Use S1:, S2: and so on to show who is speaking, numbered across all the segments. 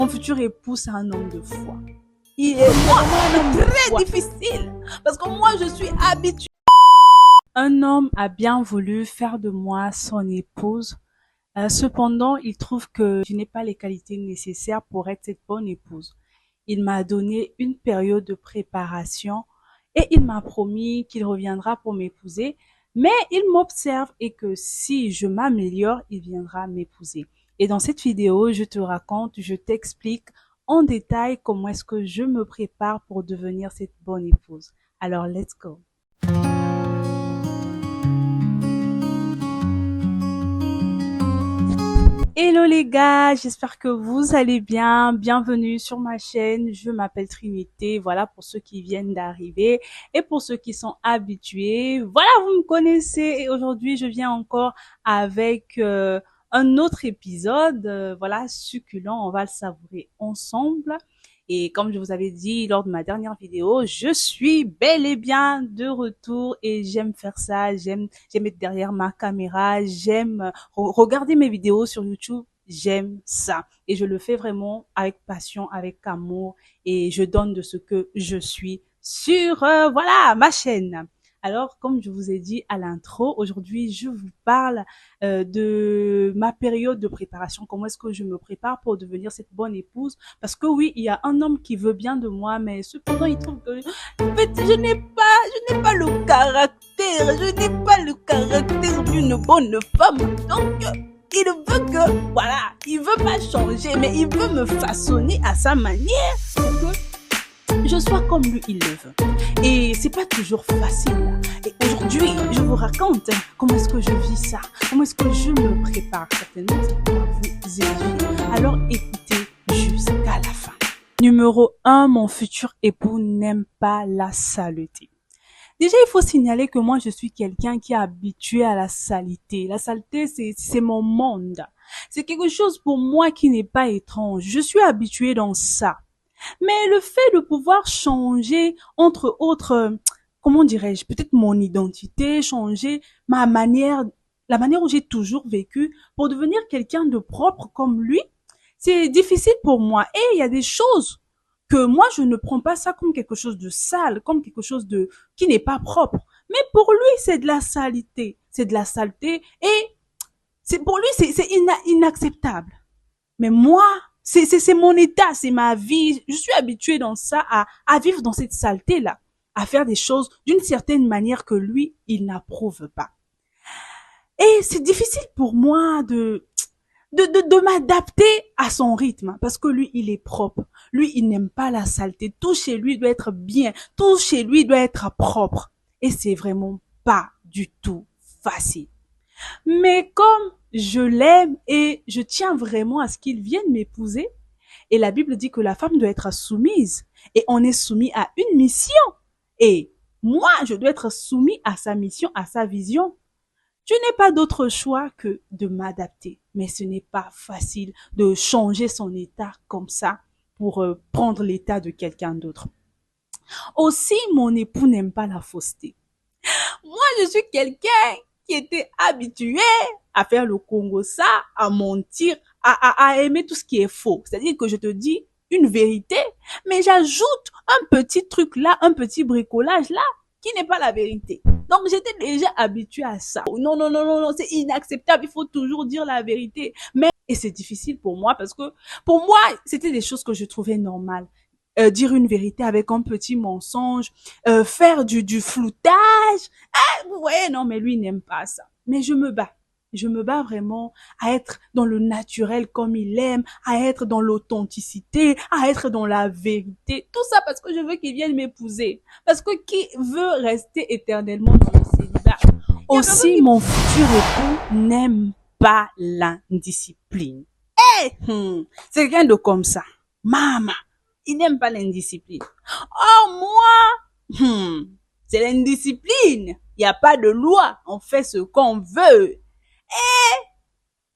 S1: Mon futur époux, c'est un homme de foi. Il est vraiment très difficile parce que moi, je suis habituée. Un homme a bien voulu faire de moi son épouse. Cependant, il trouve que je n'ai pas les qualités nécessaires pour être cette bonne épouse. Il m'a donné une période de préparation et il m'a promis qu'il reviendra pour m'épouser. Mais il m'observe et que si je m'améliore, il viendra m'épouser. Et dans cette vidéo, je te raconte, je t'explique en détail comment est-ce que je me prépare pour devenir cette bonne épouse. Alors, let's go. Hello les gars, j'espère que vous allez bien. Bienvenue sur ma chaîne. Je m'appelle Trinité. Voilà pour ceux qui viennent d'arriver et pour ceux qui sont habitués. Voilà, vous me connaissez et aujourd'hui je viens encore avec un autre épisode. Voilà, succulent. On va le savourer ensemble. Et comme je vous avais dit lors de ma dernière vidéo, je suis bel et bien de retour et j'aime faire ça. J'aime être derrière ma caméra. J'aime regarder mes vidéos sur YouTube. J'aime ça. Et je le fais vraiment avec passion, avec amour et je donne de ce que je suis sur, voilà, ma chaîne. Alors, comme je vous ai dit à l'intro, aujourd'hui, je vous parle de ma période de préparation. Comment est-ce que je me prépare pour devenir cette bonne épouse? Parce que oui, il y a un homme qui veut bien de moi, mais cependant, il trouve que en fait, je n'ai pas le caractère. Je n'ai pas le caractère d'une bonne femme. Donc, il veut que, voilà, il veut pas changer, mais il veut me façonner à sa manière pour que je sois comme lui, il le veut. Et c'est pas toujours facile. Et aujourd'hui, je vous raconte comment est-ce que je vis ça, comment est-ce que je me prépare. Certainement, ça pourra vous aider. Alors écoutez jusqu'à la fin. Numéro 1, mon futur époux n'aime pas la saleté. Déjà, il faut signaler que moi, je suis quelqu'un qui est habitué à la saleté. La saleté, c'est mon monde. C'est quelque chose pour moi qui n'est pas étrange. Je suis habituée dans ça. Mais le fait de pouvoir changer, entre autres, comment dirais-je, peut-être mon identité, changer ma manière, la manière où j'ai toujours vécu pour devenir quelqu'un de propre comme lui, c'est difficile pour moi. Et il y a des choses que moi, je ne prends pas ça comme quelque chose de sale, comme quelque chose de, qui n'est pas propre. Mais pour lui, c'est de la saleté. C'est de la saleté et pour lui, c'est inacceptable. Mais moi, c'est mon état, c'est ma vie. Je suis habituée dans ça à vivre dans cette saleté-là, à faire des choses d'une certaine manière que lui, il n'approuve pas. Et c'est difficile pour moi de m'adapter à son rythme parce que lui, il est propre. Lui, il n'aime pas la saleté. Tout chez lui doit être bien. Tout chez lui doit être propre. Et c'est vraiment pas du tout facile. Mais comme je l'aime et je tiens vraiment à ce qu'il vienne m'épouser, et la Bible dit que la femme doit être soumise, et on est soumis à une mission. Et moi, je dois être soumis à sa mission, à sa vision. Je n'ai pas d'autre choix que de m'adapter. Mais ce n'est pas facile de changer son état comme ça pour prendre l'état de quelqu'un d'autre. Aussi, mon époux n'aime pas la fausseté. Moi, je suis quelqu'un qui était habitué à faire le Congo ça, à mentir, à aimer tout ce qui est faux. C'est-à-dire que je te dis une vérité, mais j'ajoute un petit truc là, un petit bricolage là, qui n'est pas la vérité. Donc, j'étais déjà habituée à ça. Non, non, non, non, non, c'est inacceptable. Il faut toujours dire la vérité. Et c'est difficile pour moi parce que, pour moi, c'était des choses que je trouvais normales. Dire une vérité avec un petit mensonge, faire du floutage. Ah, ouais, non, mais lui, il n'aime pas ça. Mais je me bats. Je me bats vraiment à être dans le naturel comme il aime, à être dans l'authenticité, à être dans la vérité. Tout ça parce que je veux qu'il vienne m'épouser. Parce que qui veut rester éternellement dans le célibat? Aussi, mon futur époux n'aime pas l'indiscipline. C'est quelqu'un de comme ça. Maman, il n'aime pas l'indiscipline. Oh, moi, c'est l'indiscipline. Il n'y a pas de loi. On fait ce qu'on veut.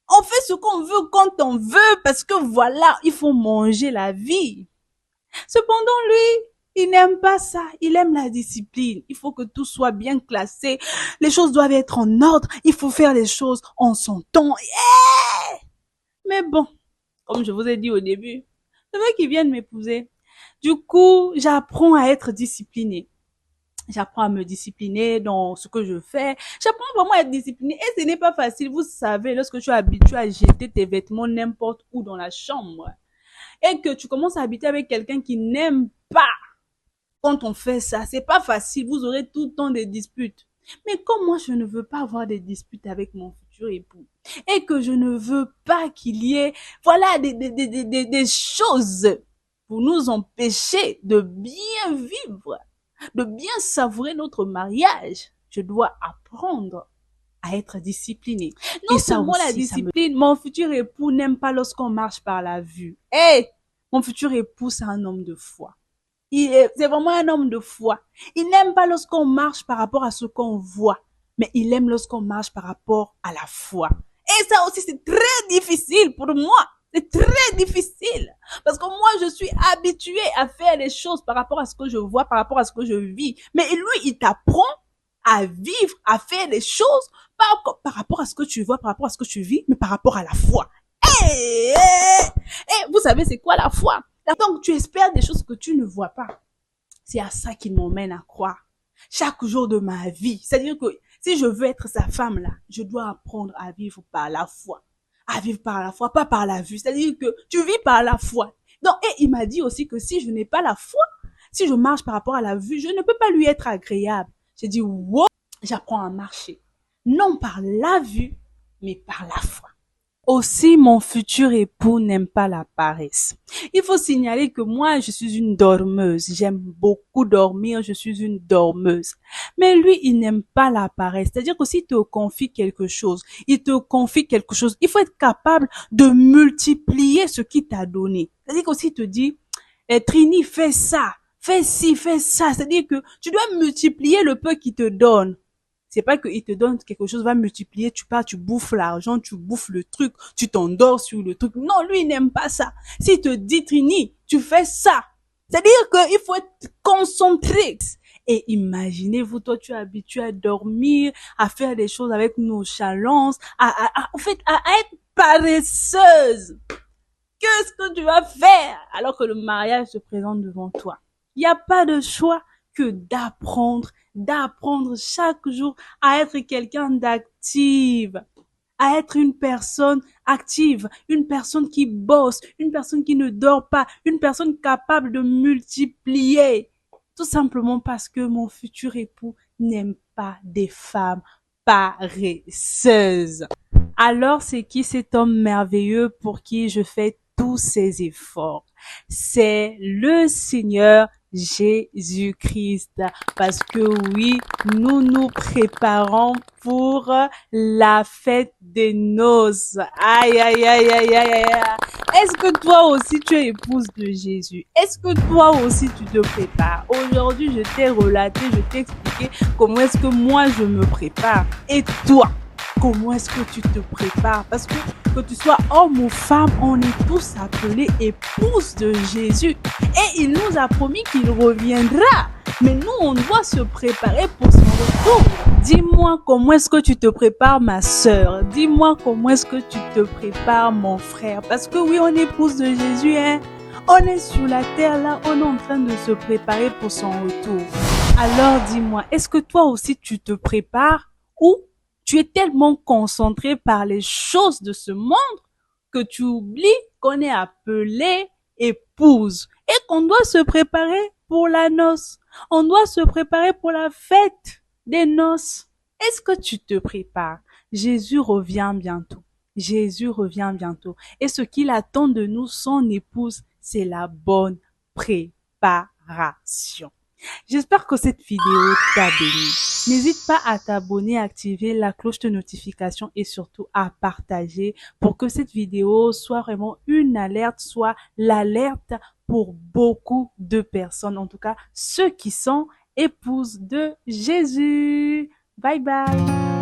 S1: On fait ce qu'on veut quand on veut parce que voilà, il faut manger la vie. Cependant, lui, il n'aime pas ça. Il aime la discipline. Il faut que tout soit bien classé. Les choses doivent être en ordre. Il faut faire les choses en son temps. Mais bon, comme je vous ai dit au début, Je veux qu'il vienne m'épouser. Du coup, j'apprends à être disciplinée. J'apprends à me discipliner dans ce que je fais. J'apprends vraiment à être disciplinée. Et ce n'est pas facile. Vous savez, lorsque tu es habitué à jeter tes vêtements n'importe où dans la chambre et que tu commences à habiter avec quelqu'un qui n'aime pas quand on fait ça, c'est pas facile. Vous aurez tout le temps des disputes. Mais comme moi, je ne veux pas avoir des disputes avec mon futur époux et que je ne veux pas qu'il y ait, voilà, des choses pour nous empêcher de bien vivre, de bien savourer notre mariage, je dois apprendre à être disciplinée. Non seulement la discipline, mon futur époux n'aime pas lorsqu'on marche par la vue. Mon futur époux, c'est un homme de foi. C'est vraiment un homme de foi. Il n'aime pas lorsqu'on marche par rapport à ce qu'on voit, mais il aime lorsqu'on marche par rapport à la foi. Et ça aussi, c'est très difficile pour moi. C'est très difficile. Parce que moi, je suis habituée à faire les choses par rapport à ce que je vois, par rapport à ce que je vis. Mais lui, il t'apprend à vivre, à faire les choses par rapport à ce que tu vois, par rapport à ce que tu vis, mais par rapport à la foi. Vous savez, c'est quoi la foi? Donc, tu espères des choses que tu ne vois pas. C'est à ça qu'il m'emmène à croire. Chaque jour de ma vie. C'est-à-dire que si je veux être sa femme là, je dois apprendre à vivre par la foi. À vivre par la foi, pas par la vue. C'est-à-dire que tu vis par la foi. Donc, et il m'a dit aussi que si je n'ai pas la foi, si je marche par rapport à la vue, je ne peux pas lui être agréable. J'ai dit, wow, j'apprends à marcher. Non par la vue, mais par la foi. Aussi, mon futur époux n'aime pas la paresse. Il faut signaler que moi, je suis une dormeuse. J'aime beaucoup dormir, je suis une dormeuse. Mais lui, il n'aime pas la paresse. C'est-à-dire que s'il te confie quelque chose, il faut être capable de multiplier ce qu'il t'a donné. C'est-à-dire que s'il te dit, Trini, fais ça, fais ci, fais ça. C'est-à-dire que tu dois multiplier le peu qu'il te donne. C'est pas qu'il te donne quelque chose, va multiplier, tu pars, tu bouffes l'argent, tu bouffes le truc, tu t'endors sur le truc. Non, lui, il n'aime pas ça. S'il te dit, Trini, tu fais ça. C'est-à-dire qu'il faut être concentré. Et imaginez-vous, toi, tu es habitué à dormir, à faire des choses avec nonchalance, en fait, à être paresseuse. Qu'est-ce que tu vas faire alors que le mariage se présente devant toi? Il n'y a pas de choix que d'apprendre chaque jour à être quelqu'un d'active, à être une personne active, une personne qui bosse, une personne qui ne dort pas, une personne capable de multiplier. Tout simplement parce que mon futur époux n'aime pas des femmes paresseuses. Alors c'est qui cet homme merveilleux pour qui je fais tous ces efforts? C'est le Seigneur Jésus-Christ. Parce que oui, nous nous préparons pour la fête des noces. Aïe, aïe, aïe, aïe, aïe, aïe. Est-ce que toi aussi tu es épouse de Jésus? Est-ce que toi aussi tu te prépares? Aujourd'hui, je t'ai relaté, je t'ai expliqué comment est-ce que moi je me prépare. Et toi? Comment est-ce que tu te prépares? Parce que tu sois homme ou femme, on est tous appelés épouses de Jésus. Et il nous a promis qu'il reviendra. Mais nous, on doit se préparer pour son retour. Dis-moi comment est-ce que tu te prépares, ma sœur. Dis-moi comment est-ce que tu te prépares, mon frère. Parce que oui, on est épouse de Jésus, hein. On est sur la terre là, on est en train de se préparer pour son retour. Alors dis-moi, est-ce que toi aussi tu te prépares ou tu es tellement concentré par les choses de ce monde que tu oublies qu'on est appelé épouse et qu'on doit se préparer pour la noce. On doit se préparer pour la fête des noces. Est-ce que tu te prépares? Jésus revient bientôt. Jésus revient bientôt. Et ce qu'il attend de nous, son épouse, c'est la bonne préparation. J'espère que cette vidéo t'a béni. N'hésite pas à t'abonner, à activer la cloche de notification et surtout à partager pour que cette vidéo soit vraiment une alerte, soit l'alerte pour beaucoup de personnes. En tout cas, ceux qui sont épouses de Jésus. Bye bye.